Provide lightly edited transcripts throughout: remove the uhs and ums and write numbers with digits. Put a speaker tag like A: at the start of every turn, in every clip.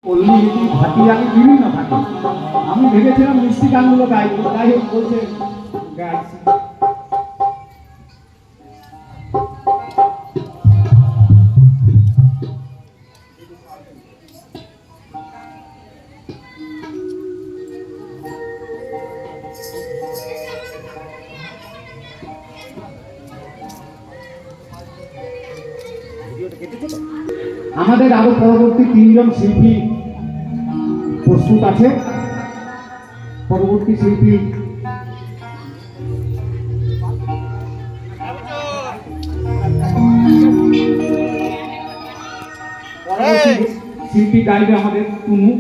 A: পল্লী ভাটিয়ালি বিভিন্ন থাকে। আমি ভেবেছিলাম মিষ্টি গানগুলো গাইব, যাই হোক বলছে গাইছি। আমাদের আরো পরবর্তী তিনজন শিল্পী প্রস্তুত আছে। পরবর্তী শিল্পী শিল্পী গাইবে আমাদের টুনু।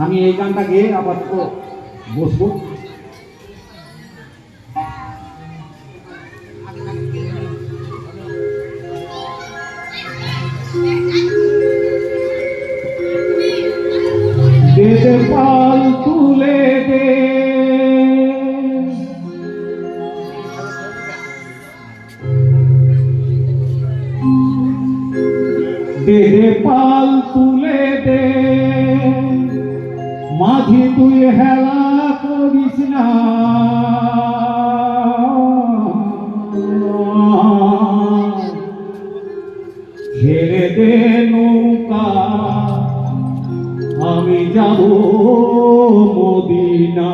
A: আমি এই গানটা গেয়ে আপাতত বসবো। দে পাল তুলে দে, দে পাল তুলে দে, মাঝি তুই হেলা করিস না, ছেড়ে দে নৌকা আমি যাব মদিনা।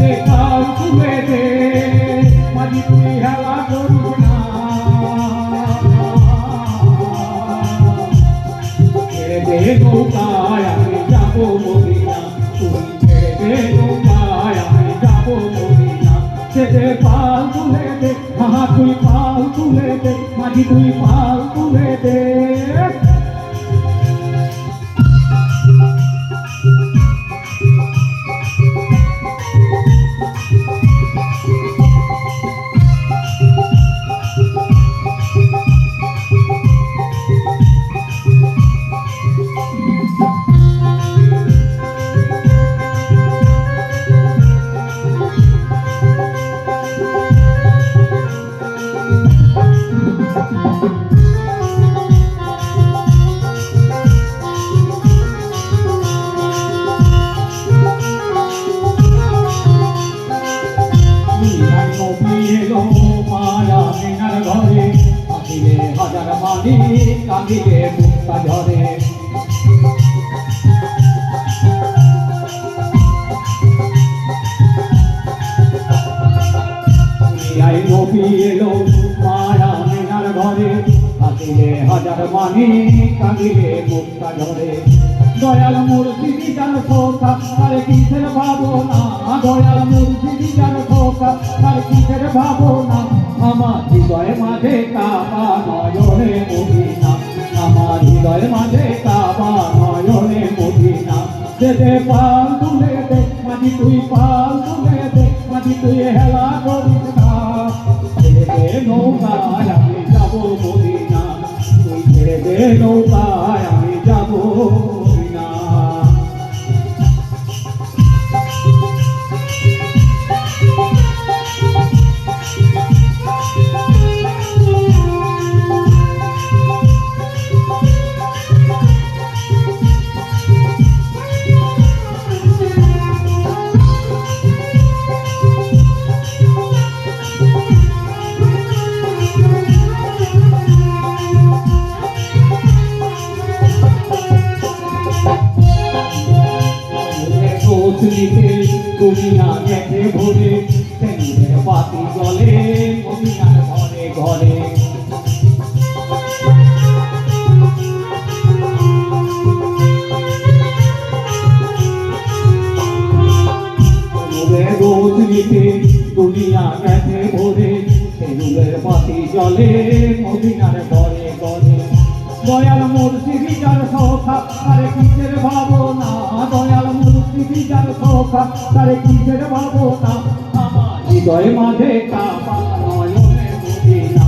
A: দে পাল তুলে দে, মাঝি তুই হেলা করিস না, ছেড়ে দে নৌকায় আমি যাব মদিনা, তুই ছেড়ে দে নৌকায় আমি যাব মদিনা। দে পাল তুলে দে, মাহা তুই পাল তুলে দে, মাঝি তুই পাল তুলে দে। হাজার মানি কাঁদিলে মুক্তা ঝরে, নবী এলো মায়া মেনার ঘরে, কাঁদিলে হাজার মানি কাঁদিলে মুক্তা ঝরে। দয়াল মুর্শিদি যার শোকা তার কিসের ভাবনা, দয়াল মুর্শিদি যার শোকা তার কিসের ভাবনা, আমার হৃদয় মাঝে কাবা নয়নে মদিনা, আমার হৃদয় মাঝে কাবা নয়নে মদিনা। দে পাল তুলে দে, মাঝি তুই পাল তুলে দে, মাঝি তুই হেলা করিস না, ছেড়ে দে নৌকায় আমি যাব মদিনা, তুই ছেড়ে দে নৌকায় আমি যাব মদিনা। দুনিয়া দেখে ভরে, সেদিনের বাতি জলে মদিনার ঘরে ঘরে। রোজ নিতে দুনিয়া দেখে ভরে, জলে মদিনার ঘরে ঘরে দয়াল মুর্শিদি যার সখা তারে কিসের ভাবনা দয়াল মুর্শিদি যার সখা তারে কিসের ভাবনা আমার হৃদয় মাঝে কাবা নয়নে মদিনা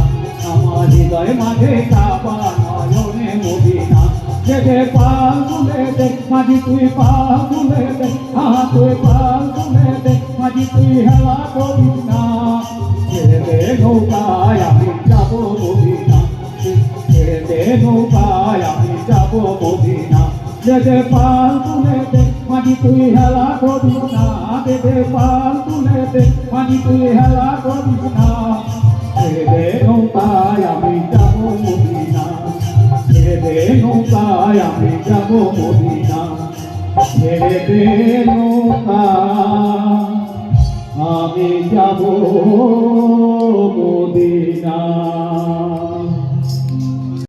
A: আমার হৃদয় মাঝে কাবা নয়নে মদিনা দে পাল তুলে দে মাঝি তুই পাল তুলে দে তুই পাল তুলে দে মাঝি তুই হেলা করিস না ছেড়ে দে নৌকায় আমি যাবো মদিনা ছেড়ে দে নৌকায় আমি যাবো মদিনা দে পাল তুলে দে মাঝি তুই হেলা করিস না দে পাল তুলে দে মাঝি তুই হেলা করিস না ছেড়ে দে নৌকায় আমি যাবো মদিনা ছেড়ে দে নৌকায় আমি যাবো মদিনা ছেড়ে দে